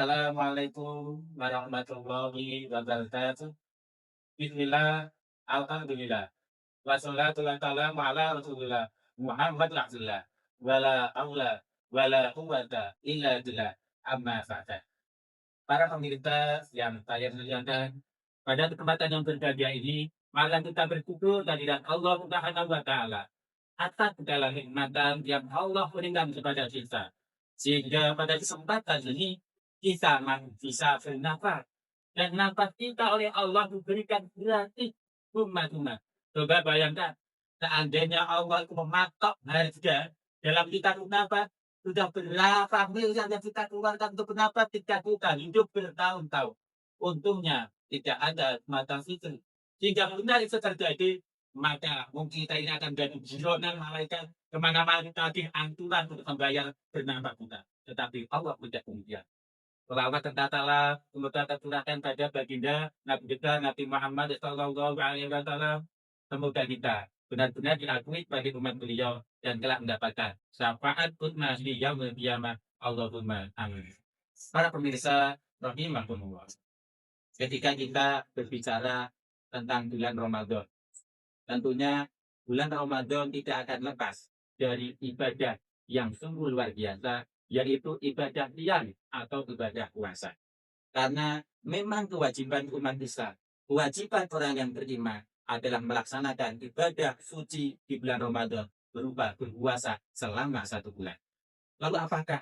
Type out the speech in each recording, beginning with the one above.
Assalamualaikum warahmatullahi wabarakatuh. Bismillah, alhamdulillah. Wassalatu wassalamu ala Rasulillah Muhammad Rasulullah. Wala haula wala quwata illa billah. Amma ba'du. Para pemirsa yang saya muliakan, pada kesempatan yang berbahagia ini, mari kita bersyukur kehadirat Allah Subhanahu wa taala atas segala nikmatan yang Allah berikan kepada kita. Sehingga pada kesempatan ini kita masih bisa bernafas. Dan nafas kita oleh Allah diberikan gratis cuma-cuma. Coba bayangkan, seandainya Allah itu mematok harga dalam kita bernafas, sudah berapa miliar yang kita keluarkan untuk bernafas ketika kita hidup bertahun-tahun. Untungnya tidak ada mata itu. Jika benar itu terjadi, maka mungkin kita ini akan jadi buronan malaikat kemana-mana kita anturan untuk membayar bernafas kita. Tetapi Allah tidak demikian. Selawat serta salam semoga tercurahkan pada baginda Nabi kita Nabi Muhammad Sallallahu Alaihi Wasallam. Semoga kita benar-benar diakui sebagai umat beliau dan telah mendapatkan syafaat utma di yaumil qiyamah. Allahumma amin. Para pemirsa rahimakumullah. Ketika kita berbicara tentang bulan Ramadan, tentunya bulan Ramadan tidak akan lepas dari ibadah yang sungguh luar biasa, yaitu ibadah qiyam atau ibadah puasa. Karena memang kewajiban umat Islam, kewajiban orang yang beriman adalah melaksanakan ibadah suci di bulan Ramadan berupa berpuasa selama 1 bulan. Lalu apakah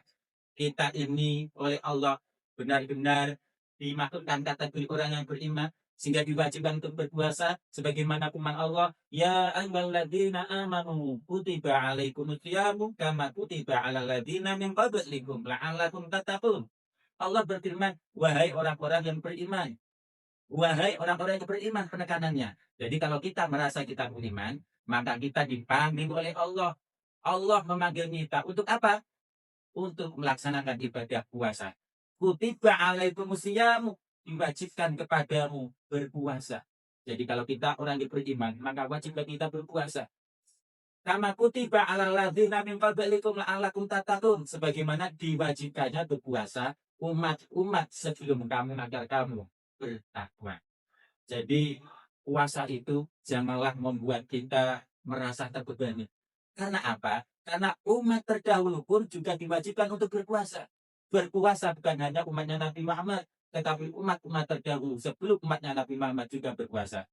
kita ini oleh Allah benar-benar dimasukkan kategori orang yang beriman sehingga diwajibkan untuk berpuasa sebagaimana firman Allah, ya ayyuhalladzina amanu kutiba alaikumusyamu kama kutiba alal ladzina min qablikum la'allakum tattaqun. Allah berfirman, wahai orang-orang yang beriman, wahai orang-orang yang beriman, penekanannya. Jadi kalau kita merasa kita beriman, maka kita dipanggil oleh Allah. Allah memanggil kita untuk apa? Untuk melaksanakan ibadah puasa. Kutiba alaikumusyamu, diwajibkan kepadamu berpuasa. Jadi kalau kita orang yang beriman, maka wajib bagi kita berpuasa. Kama kutiba alal ladzina min qablikum la'allakum tattaqun, sebagaimana diwajibkannya berpuasa umat-umat sebelum kamu agar kamu bertakwa. Jadi puasa itu janganlah membuat kita merasa terbebani. Karena apa? Karena umat terdahulu pun juga diwajibkan untuk berpuasa. Berpuasa bukan hanya umatnya Nabi Muhammad, tetapi umat-umat terdahulu sebelum umatnya Nabi Muhammad juga berpuasa.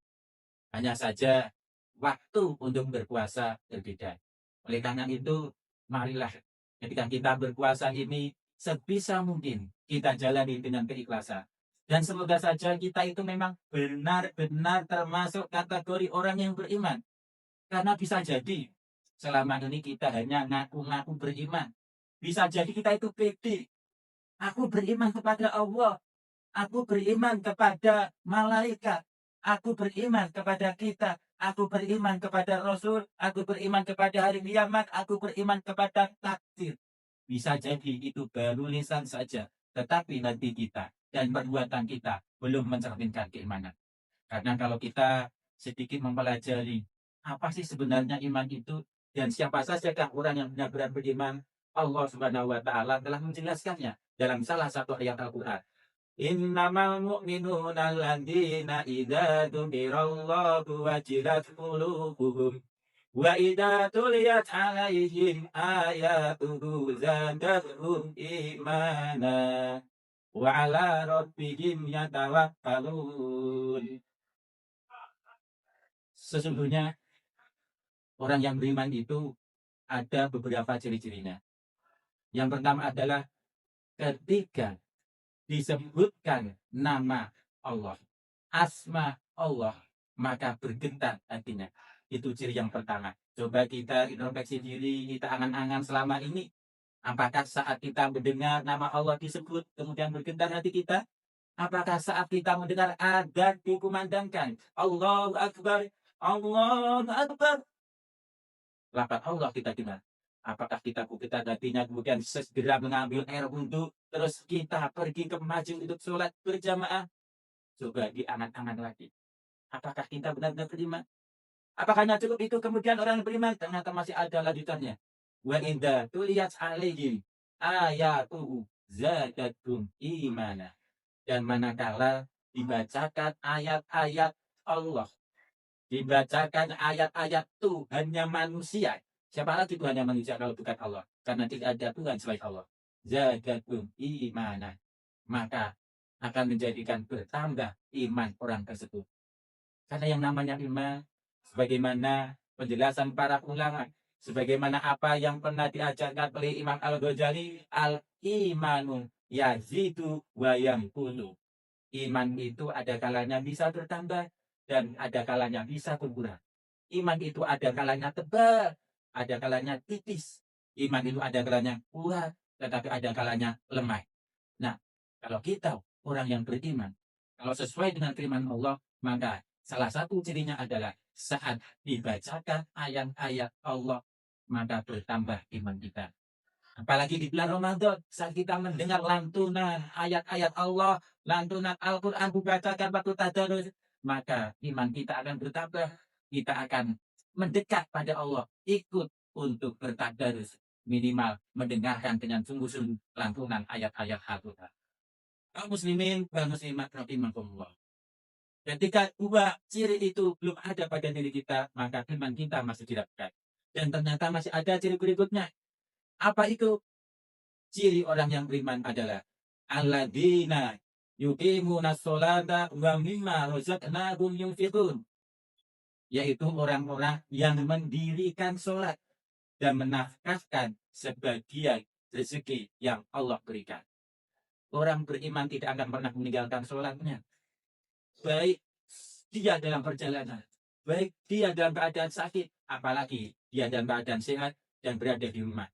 Hanya saja waktu untuk berpuasa berbeda. Oleh karena itu, marilah ketika kita berpuasa ini sebisa mungkin kita jalani dengan keikhlasan. Dan semoga saja kita itu memang benar-benar termasuk kategori orang yang beriman. Karena bisa jadi selama ini kita hanya ngaku-ngaku beriman. Bisa jadi kita itu pede. Aku beriman kepada Allah. Aku beriman kepada malaikat. Aku beriman kepada kita. Aku beriman kepada Rasul. Aku beriman kepada hari kiamat. Aku beriman kepada takdir. Bisa jadi itu baru lisan saja. Tetapi nanti kita dan perbuatan kita belum mencerminkan keimanan. Karena kalau kita sedikit mempelajari apa sih sebenarnya iman itu dan siapa saja orang yang benar-benar beriman, Allah Subhanahu wa taala telah menjelaskannya dalam salah satu ayat Al-Qur'an. Innamal mu'minuna alladzina idza dzukirallahu wajilat qulubuhum wa idza tuliyat 'alaihim ayatuhu zadatuhum imana wa 'ala rabbihim yatawakkalun. Sesungguhnya orang yang beriman itu ada beberapa ciri-cirinya. Yang pertama adalah ketika disebutkan nama Allah, asma Allah, maka bergetar hatinya. Itu ciri yang pertama. Coba kita introspeksi diri, kita angan-angan selama ini. Apakah saat kita mendengar nama Allah disebut, kemudian bergetar hati kita? Apakah saat kita mendengar adzan dikumandangkan, Allahu Akbar, Allahu Akbar, lafaz Allah kita dengar? Apakah kita bergetar hatinya kemudian segera mengambil air wudhu, terus kita pergi ke masjid untuk sholat berjamaah? Coba diangan-angan lagi. Apakah kita benar-benar beriman? Apakah hanya cukup itu kemudian orang beriman? Ternyata masih ada lanjutannya. Wa idza tuliyat alaihim ayatuhu zadatum imana. Dan manakala dibacakan ayat-ayat Allah, dibacakan ayat-ayat Tuhannya manusia. Siapa lagi Tuhannya manusia kalau bukan Allah? Karena tidak ada Tuhan selain Allah. Zadatum imana. Maka akan menjadikan bertambah iman orang tersebut. Karena yang namanya iman, sebagaimana penjelasan para ulama, sebagaimana apa yang pernah diajarkan oleh Imam Al-Ghazali, al-imanu yazidu wa yanqulu. Iman itu ada kalanya bisa bertambah dan ada kalanya bisa berkurang. Iman itu ada kalanya tebal, ada kalanya tipis. Iman itu ada kalanya kuat, tetapi ada kalanya lemah. Nah, kalau kita orang yang beriman, kalau sesuai dengan firman Allah, maka salah satu cirinya adalah saat dibacakan ayat-ayat Allah, maka bertambah iman kita. Apalagi di bulan Ramadan, saat kita mendengar lantunan ayat-ayat Allah, lantunan Al-Quran dibacakan waktu tadarus, maka iman kita akan bertambah. Kita akan mendekat pada Allah, ikut untuk bertadarus, minimal mendengarkan dengan sungguh-sungguh lantunan ayat-ayat Al-Quran. Kaum muslimin dan muslimat rahimakumullah. Ketika dua ciri itu belum ada pada diri kita, maka iman kita masih tidak dekat. Dan ternyata masih ada ciri berikutnya. Apa itu? Ciri orang yang beriman adalah alladzina yuqimuna sholata wa mimma razaqnahum yunfiqun, yaitu orang-orang yang mendirikan sholat dan menafkahkan sebagian rezeki yang Allah berikan. Orang beriman tidak akan pernah meninggalkan sholatnya, baik dia dalam perjalanan, baik dia dalam keadaan sakit, apalagi dia dalam keadaan sehat dan berada di rumah.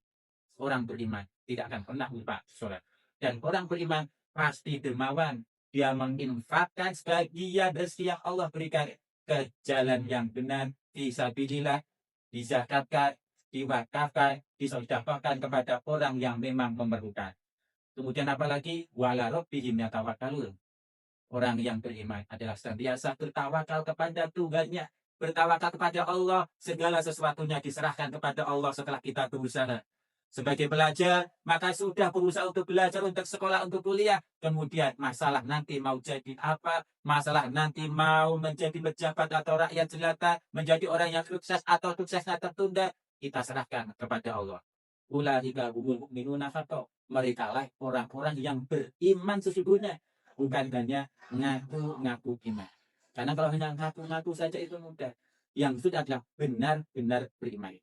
Orang beriman tidak akan pernah lupa sholat. Dan orang beriman pasti dermawan. Dia menginfakkan sebagian rezeki yang Allah berikan ke jalan yang benar, fisabilillah, dizakatkan, diwakafkan, disedekahkan kepada orang yang memang memerlukan. Kemudian apalagi wala rabbihim yatawakkalun. Orang yang beriman adalah senantiasa bertawakal kepada Tuhannya, bertawakal kepada Allah, segala sesuatunya diserahkan kepada Allah setelah kita berusaha. Sebagai pelajar, maka sudah berusaha untuk belajar, untuk sekolah, untuk kuliah. Kemudian masalah nanti mau jadi apa, masalah nanti mau menjadi pejabat atau rakyat jelata, menjadi orang yang sukses atau suksesnya tertunda, kita serahkan kepada Allah. Ulaika humul mu'minuna haqqan. Mereka lah orang-orang yang beriman sesungguhnya, bukan hanya ngaku-ngaku iman. Karena kalau hanya ngaku-ngaku saja itu mudah. Yang sudah adalah benar-benar beriman.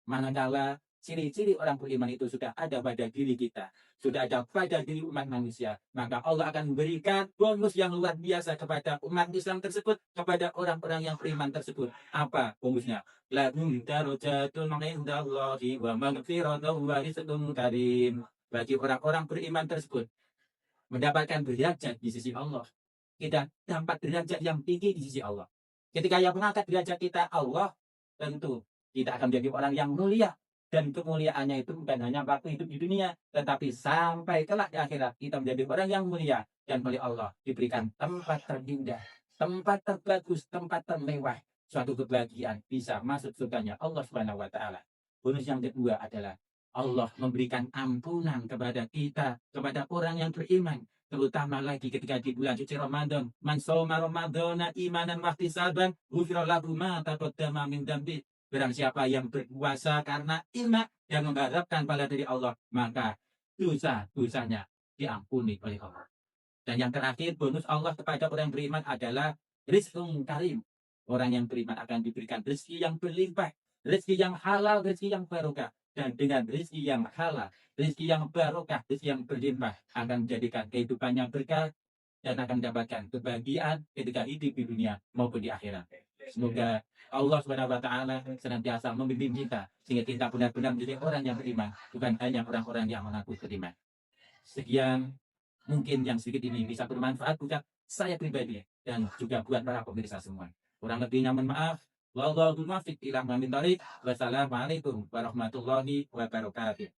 Manakala ciri-ciri orang beriman itu sudah ada pada diri kita, sudah ada pada diri umat manusia, maka Allah akan memberikan bonus yang luar biasa kepada umat Islam tersebut, kepada orang-orang yang beriman tersebut. Apa bonusnya? Lahum darajatun indallahi wa maghfiratun wa rizqun karim. Bagi orang-orang beriman tersebut mendapatkan derajat di sisi Allah. Kita dapat derajat yang tinggi di sisi Allah. Ketika yang mengangkat derajat kita Allah, tentu kita akan menjadi orang yang mulia. Dan kemuliaannya itu bukan hanya waktu hidup di dunia, tetapi sampai kelak di akhirat kita menjadi orang yang mulia dan oleh Allah diberikan tempat terindah, tempat terbagus, tempat termewah, suatu kebahagiaan bisa masuk surganya Allah Subhanahu wa taala. Bonus yang kedua adalah Allah memberikan ampunan kepada kita, kepada orang yang beriman, terutama lagi ketika di bulan suci Ramadan. Man shoma ramadhana imanan wa ihtisaban ghufira lahu ma taqaddama min dzambi. Barang siapa yang berpuasa karena iman dan mengharapkan pada diri Allah, maka dosa-dosanya diampuni oleh Allah. Dan yang terakhir, bonus Allah kepada orang beriman adalah rizqun karim. Orang yang beriman akan diberikan rezeki yang berlimpah, rezeki yang halal, rezeki yang barokah. Dan dengan rezeki yang halal, rezeki yang barokah, rezeki yang berlimpah akan menjadikan kehidupannya berkah dan akan mendapatkan kebahagiaan ketika hidup di dunia maupun di akhirat. Semoga Allah Subhanahu wa taala senantiasa membimbing kita sehingga kita benar-benar menjadi orang yang beriman, bukan hanya orang-orang yang mengaku beriman. Sekian mungkin yang sedikit ini bisa bermanfaat buat saya pribadi dan juga buat para pemirsa semua. Kurang lebihnya mohon maaf. Wallahu muwaffiq ila aqwamit thoriq. Wassalamualaikum warahmatullahi wabarakatuh.